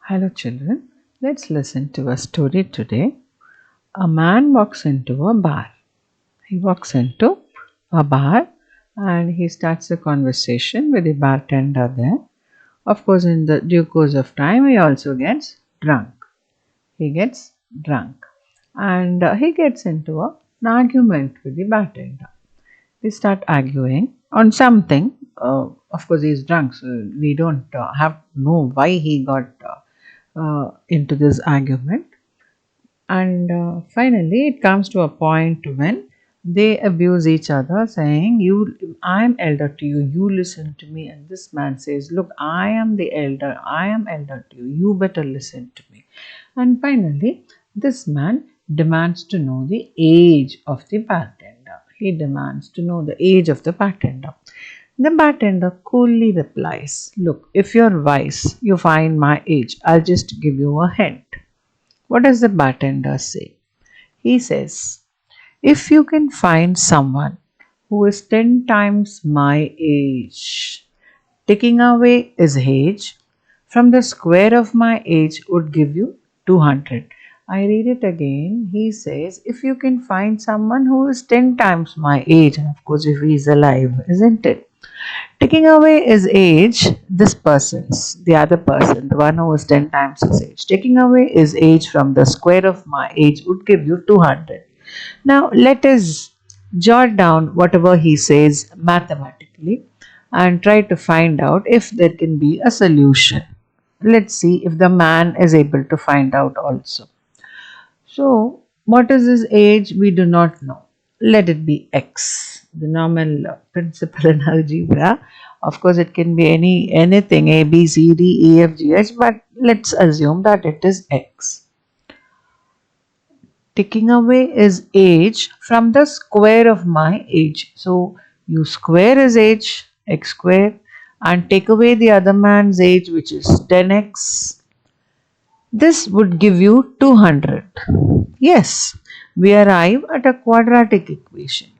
Hello children, let's listen to a story today. A man walks into a bar. He walks into a bar and he starts a conversation with the bartender there. Of course, in the due course of time, he also gets drunk. He gets drunk and he gets into an argument with the bartender. They start arguing on something. Of course, he's drunk, so we don't have to know why he got into this argument. And finally, it comes to a point when they abuse each other, saying, "You, I am elder to you. You listen to me." And this man says, "Look, I am the elder. I am elder to you. You better listen to me." And finally, this man demands to know the age of the bartender. He demands to know the age of the bartender. The bartender coolly replies, "Look, if you're wise, you find my age. I'll just give you a hint." What does the bartender say? He says, "If you can find someone who is 10 times my age, taking away his age from the square of my age would give you 200. I read it again. He says, "If you can find someone who is 10 times my age," and of course, if he is alive, isn't it? Taking away his age, this person's, the other person, the one who is 10 times his age, taking away his age from the square of my age would give you 200. Now, let us jot down whatever he says mathematically and try to find out if there can be a solution. Let's see if the man is able to find out also. So, what is his age? We do not know. Let it be x, the normal principle in algebra. Of course, it can be anything a, b, c, d, e, f, g, h, but let's assume that it is x. Taking away his age from the square of my age. So, you square his age, x square, and take away the other man's age, which is 10x. This would give you 200. Yes, we arrive at a quadratic equation.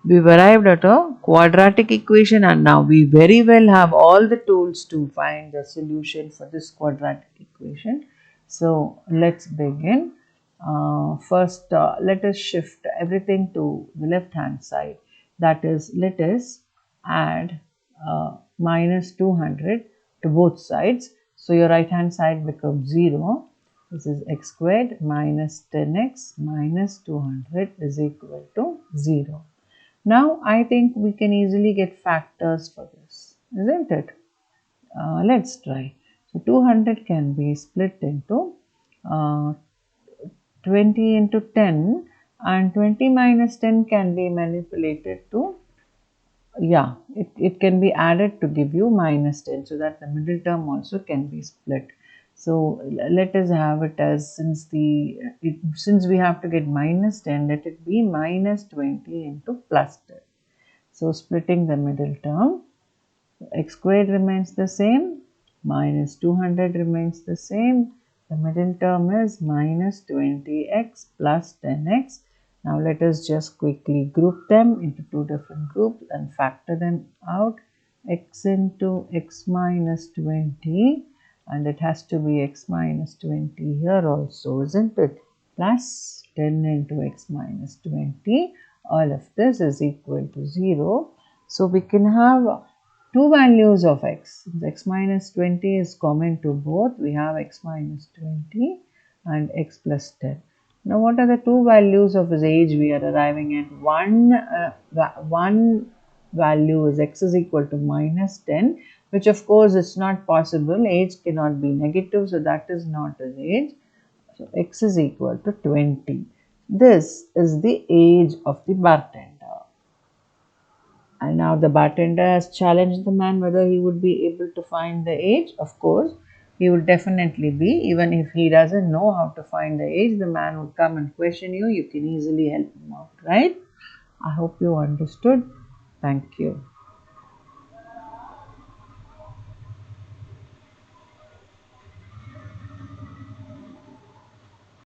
We've arrived at a quadratic equation and now we very well have all the tools to find the solution for this quadratic equation. So let's begin. First, let us shift everything to the left hand side. That is, let us add minus 200 to both sides. So your right hand side becomes 0. This is x squared minus 10x minus 200 is equal to 0. Now I think we can easily get factors for this, isn't it? Let's try. So 200 can be split into 20 into 10 and 20 minus 10 can be manipulated to, it can be added to give you minus 10 so that the middle term also can be split. So let us have it as, since we have to get minus 10, let it be minus 20 into plus 10. So splitting the middle term, x squared remains the same, minus 200 remains the same. The middle term is minus 20x plus 10x. Now let us just quickly group them into two different groups and factor them out. X into x minus 20, and it has to be x minus 20 here also, isn't it? Plus 10 into x minus 20. All of this is equal to 0. So we can have two values of x. Since x minus 20 is common to both, we have x minus 20 and x plus 10. Now what are the two values of his age we are arriving at? One value is x is equal to minus 10, which of course is not possible. Age cannot be negative, so that is not his age. So x is equal to 20. This is the age of the bartender. And now the bartender has challenged the man whether he would be able to find the age. Of course, he would definitely be. Even if he doesn't know how to find the age, the man would come and question you. You can easily help him out, right? I hope you understood. Thank you.